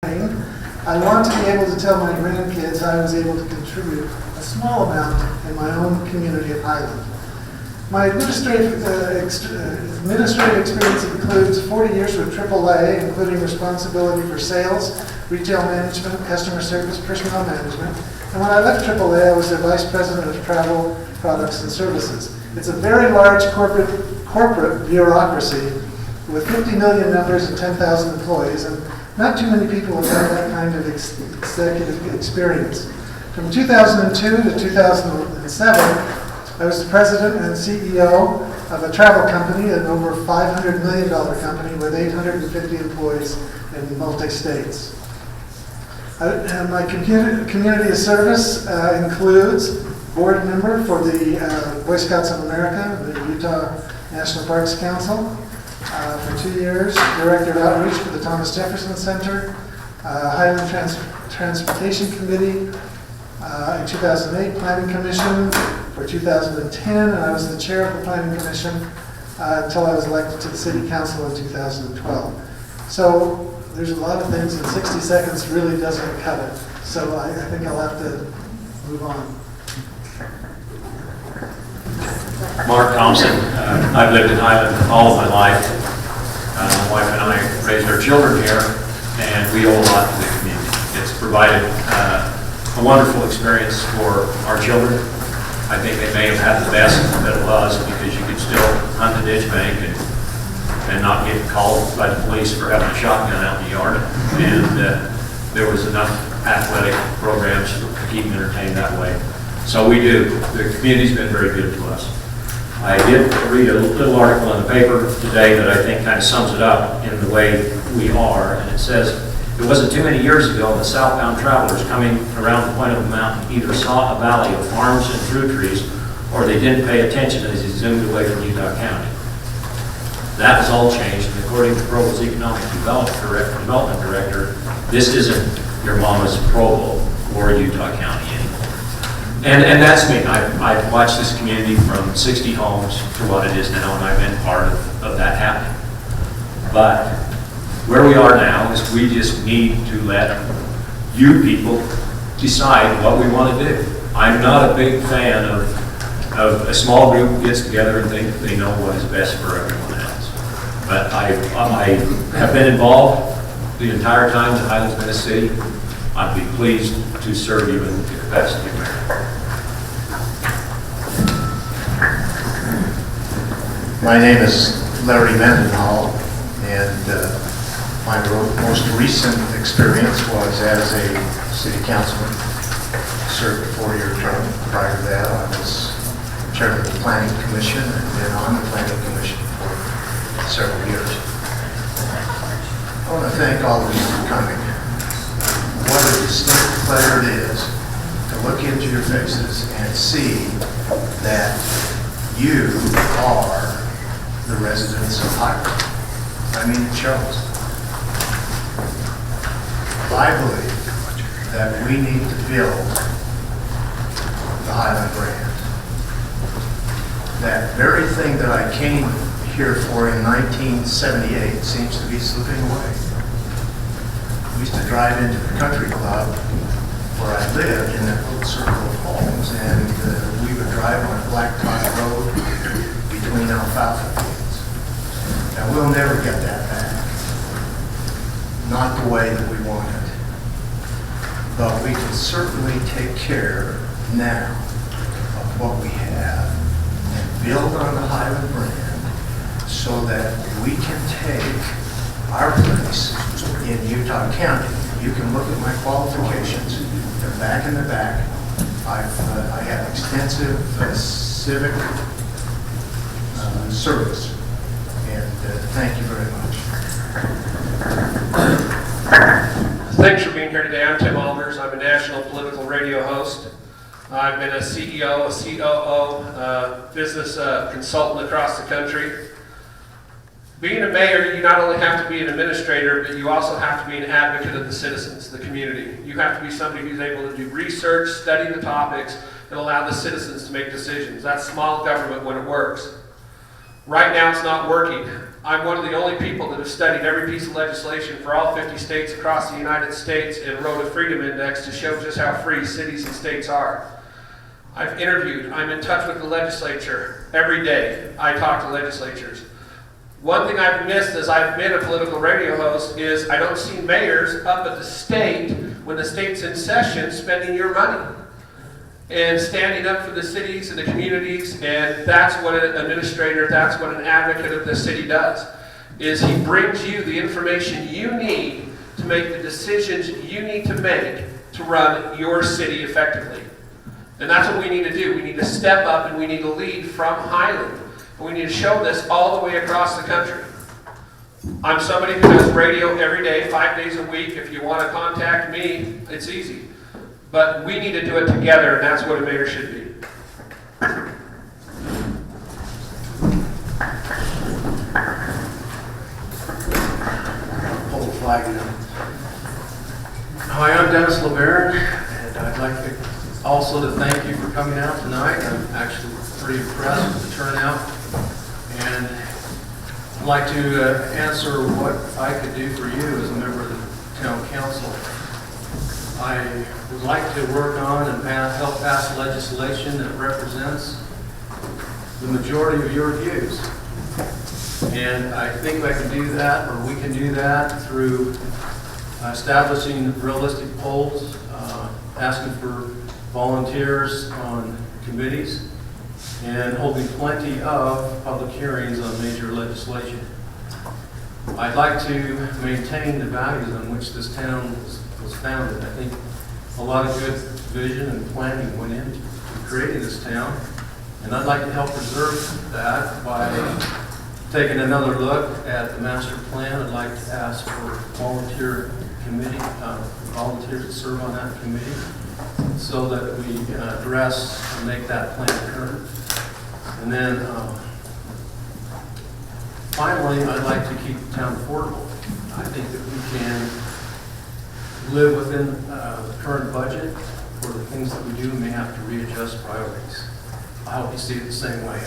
I want to be able to tell my grandkids I was able to contribute a small amount in my own community of Highland. My administrative experience includes 40 years with AAA, including responsibility for sales, retail management, customer service, personnel management. And when I left AAA, I was the vice president of travel, products, and services. It's a very large corporate bureaucracy with 50 million members and 10,000 employees, and not too many people have had that kind of executive experience. From 2002 to 2007, I was the president and CEO of a travel company, an over $500 million company with 850 employees in multi-states. And my community of service includes board member for the Boy Scouts of America, the Utah National Parks Council, for 2 years, Director of Outreach for the Thomas Jefferson Center, Highland Transportation Committee in 2008, Planning Commission for 2010, and I was the chair of the Planning Commission until I was elected to the City Council in 2012. So there's a lot of things, and 60 seconds really doesn't cut it. So I think I'll have to move on. Mark Thompson. I've lived in Highland all of my life. My wife and I raised our children here, and we owe a lot to the community. It's provided a wonderful experience for our children. I think they may have had the best that it was, because you could still hunt the ditch bank and not get called by the police for having a shotgun out in the yard. And there was enough athletic programs to keep them entertained that way. So we do. The community's been very good to us. I did read a little article in the paper today that I think kind of sums it up in the way we are, and it says, it wasn't too many years ago that southbound travelers coming around the point of the mountain either saw a valley of farms and fruit trees, or they didn't pay attention as they zoomed away from Utah County. That has all changed, and according to Provost's Economic Development Director, this isn't your mama's Provo or Utah County anymore. And that's me. I've watched this community from 60 homes to what it is now, and I've been part of that happening. But where we are now is we just need to let you people decide what we want to do. I'm not a big fan of a small group gets together and think they know what is best for everyone else. But I have been involved the entire time that Highland's been a city. I'd be pleased to serve you in the capacity of mayor. My name is Larry Mendenhall, and my most recent experience was as a city councilman. Served a 4-year term. Prior to that, I was chairman of the Planning Commission and been on the Planning Commission for several years. I want to thank all of you for coming. What a distinct pleasure it is to look into your faces and see that you are the residents of Highland. I mean, it shows. I believe that we need to build the Highland brand. That very thing that I came here for in 1978 seems to be slipping away. We used to drive into the country club where I lived in that little circle of homes, and we would drive on Blacktop Road between alfalfa fields. Now, we'll never get that back. Not the way that we want it. But we can certainly take care now of what we have and build on the Highland brand so that we can take our place in Utah County. You can look at my qualifications. They're back in the back. I have extensive civic service, and thank you very much. Thanks for being here today. I'm Tim Alders. I'm a national political radio host. I've been a CEO, a COO, business consultant across the country. Being a mayor, you not only have to be an administrator, but you also have to be an advocate of the citizens, the community. You have to be somebody who's able to do research, study the topics, and allow the citizens to make decisions. That's small government when it works. Right now, it's not working. I'm one of the only people that have studied every piece of legislation for all 50 states across the United States and wrote a freedom index to show just how free cities and states are. I've interviewed, I'm in touch with the legislature every day. I talk to legislatures. One thing I've missed as I've been a political radio host is I don't see mayors up at the state when the state's in session spending your money and standing up for the cities and the communities, and that's what an administrator, that's what an advocate of the city does, is he brings you the information you need to make the decisions you need to make to run your city effectively. And that's what we need to do. We need to step up and we need to lead from Highland. And we need to show this all the way across the country. I'm somebody who does radio every day, 5 days a week. If you want to contact me, it's easy. But we need to do it together, and that's what a mayor should be. Hold the flag now. Hi, I'm Dennis LeBaron, and I'd like also to thank you for coming out tonight. I'm actually pretty impressed with the turnout, and I'd like to answer what I could do for you as a member of the town council. I would like to work on and help pass legislation that represents the majority of your views. And I think I can do that, or we can do that, through establishing realistic polls, asking for volunteers on committees, and holding plenty of public hearings on major legislation. I'd like to maintain the values on which this town was founded. I think a lot of good vision and planning went into creating this town, and I'd like to help preserve that by taking another look at the master plan. I'd like to ask for volunteer committee, volunteers to serve on that committee, so that we address and make that plan current. And then finally, I'd like to keep the town affordable. I think that we can live within the current budget. For the things that we do, we may have to readjust priorities. I hope you see it the same way.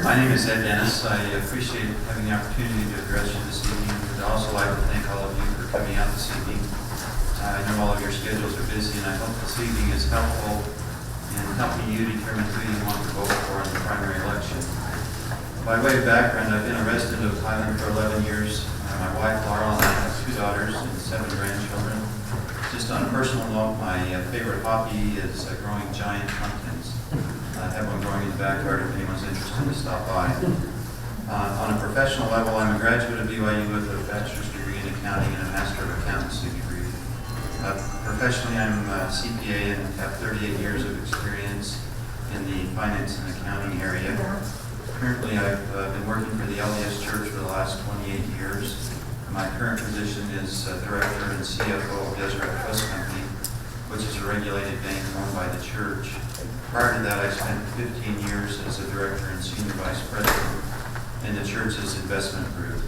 My name is Ed Dennis. I appreciate having the opportunity to address you this evening. I'd also like to thank all of you for coming out this evening. I know all of your schedules are busy, and I hope this evening is helpful in helping you determine who you want to vote for in the primary election. By way of background, I've been a resident of Highland for 11 years. My wife, Laurel, and I have 2 daughters and 7 grandchildren. Just on a personal note, my favorite hobby is growing giant pumpkins. I have one growing in the backyard if anyone's interested to stop by. On a professional level, I'm a graduate of BYU with a bachelor's degree in accounting and a master of accountancy degree. Professionally, I'm a CPA and have 38 years of experience in the finance and accounting area. Currently, I've been working for the LDS Church for the last 28 years. My current position is Director and CFO of Deseret Trust Company, which is a regulated bank owned by the church. Prior to that, I spent 15 years as a Director and Senior Vice President in the church's investment group.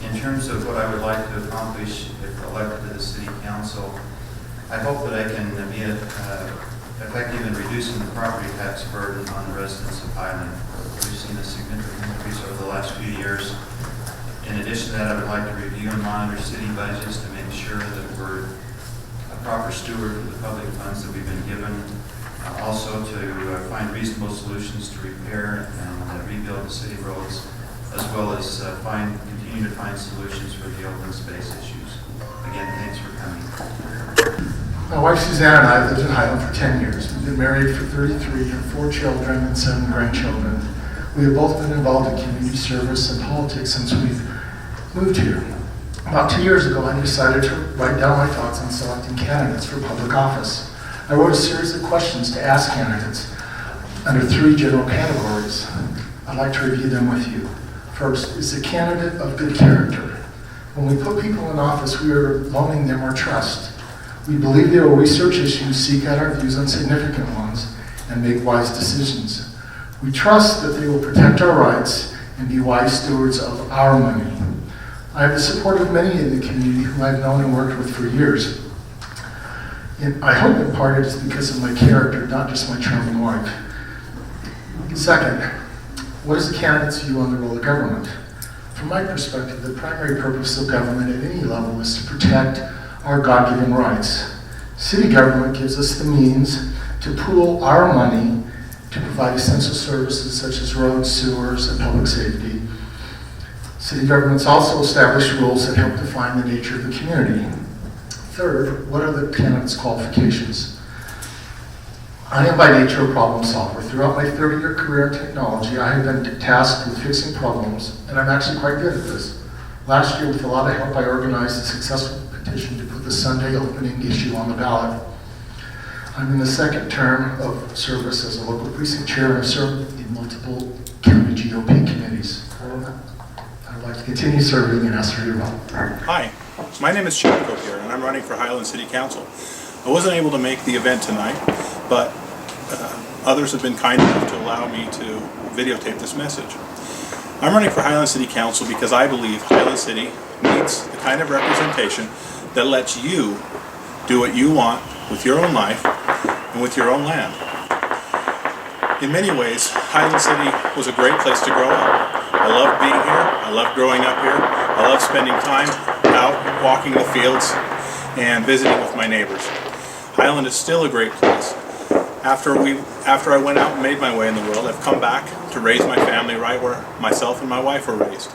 In terms of what I would like to accomplish if elected to the City Council, I hope that I can be effective in reducing the property tax burden on the residents of Highland. We've seen a significant increase over the last few years. In addition to that, I would like to review and monitor city budgets to make sure that we're a proper steward of the public funds that we've been given. Also to find reasonable solutions to repair and rebuild the city roads, as well as continue to find solutions for the open space issues. Again, thanks for coming. My wife Suzanne and I lived in Highland for 10 years. We've been married for 33, have 4 children and 7 grandchildren. We have both been involved in community service and politics since we've moved here. About 2 years ago, I decided to write down my thoughts on selecting candidates for public office. I wrote a series of questions to ask candidates under 3 general categories. I'd like to review them with you. First, is the candidate of good character? When we put people in office, we are loaning them our trust. We believe they will research issues, seek out our views on significant ones, and make wise decisions. We trust that they will protect our rights and be wise stewards of our money. I have the support of many in the community whom I've known and worked with for years. And I hope in part it is because of my character, not just my charming wife. Second, what is the candidate's view on the role of government? From my perspective, the primary purpose of government at any level is to protect our God-given rights. City government gives us the means to pool our money to provide essential services such as roads, sewers, and public safety. City governments also establish rules that help define the nature of the community. Third, what are the candidate's qualifications? I am by nature a problem solver. Throughout my 30-year career in technology, I have been tasked with fixing problems, and I'm actually quite good at this. Last year, with a lot of help, I organized a successful petition to put the Sunday opening issue on the ballot. I'm in the second term of service as a local precinct chair, and I've served in multiple county GOP committees. I'd like to continue serving and ask for your vote. Hi, my name is Chad Copier, and I'm running for Highland City Council. I wasn't able to make the event tonight, but others have been kind enough to allow me to videotape this message. I'm running for Highland City Council because I believe Highland City needs the kind of representation that lets you do what you want with your own life and with your own land. In many ways, Highland City was a great place to grow up. I loved being here, I loved growing up here, I loved spending time out walking the fields and visiting with my neighbors. Highland is still a great place. After I went out and made my way in the world, I've come back to raise my family right where myself and my wife were raised.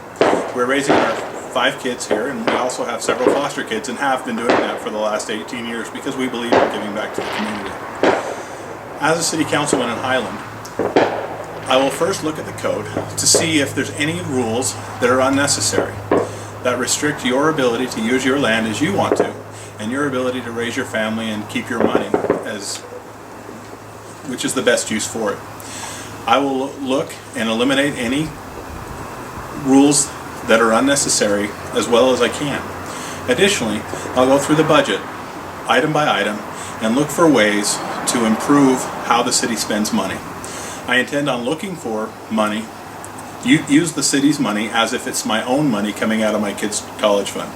We're raising our 5 kids here, and we also have several foster kids and have been doing that for the last 18 years because we believe in giving back to the community. As a city councilman in Highland, I will first look at the code to see if there's any rules that are unnecessary, that restrict your ability to use your land as you want to, and your ability to raise your family and keep your money which is the best use for it. I will look and eliminate any rules that are unnecessary as well as I can. Additionally, I'll go through the budget item by item and look for ways to improve how the city spends money. I intend on looking for money, use the city's money as if it's my own money coming out of my kids' college fund.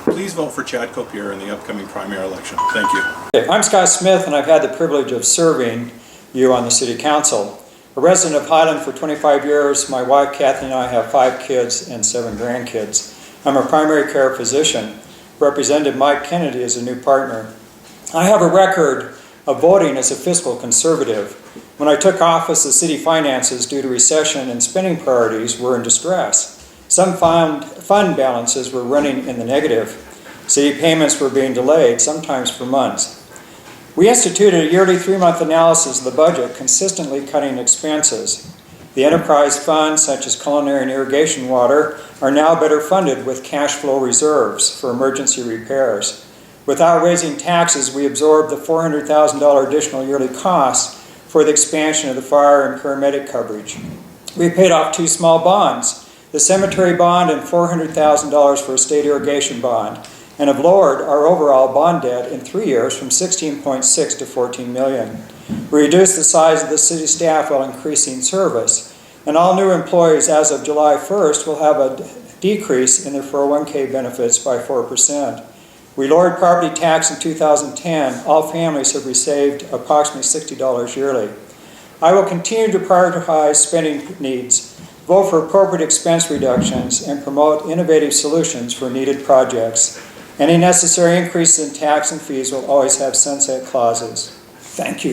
Please vote for Chad Copier in the upcoming primary election. Thank you. Okay, I'm Scott Smith, and I've had the privilege of serving you on the City Council. A resident of Highland for 25 years, my wife Kathy and I have 5 kids and 7 grandkids. I'm a primary care physician. Representative Mike Kennedy is a new partner. I have a record of voting as a fiscal conservative. When I took office, the city finances, due to recession and spending priorities, were in distress. Some fund balances were running in the negative. City payments were being delayed, sometimes for months. We instituted a yearly 3-month analysis of the budget, consistently cutting expenses. The enterprise funds, such as culinary and irrigation water, are now better funded with cash flow reserves for emergency repairs. Without raising taxes, we absorbed the $400,000 additional yearly costs for the expansion of the fire and paramedic coverage. We paid off 2 small bonds, the cemetery bond and $400,000 for a state irrigation bond, and have lowered our overall bond debt in 3 years from $16.6 to $14 million. We reduced the size of the city staff while increasing service, and all new employees as of July 1st will have a decrease in their 401k benefits by 4%. We lowered property tax in 2010. All families have received approximately $60 yearly. I will continue to prioritize spending needs, vote for appropriate expense reductions, and promote innovative solutions for needed projects. Any necessary increases in tax and fees will always have sunset clauses. Thank you.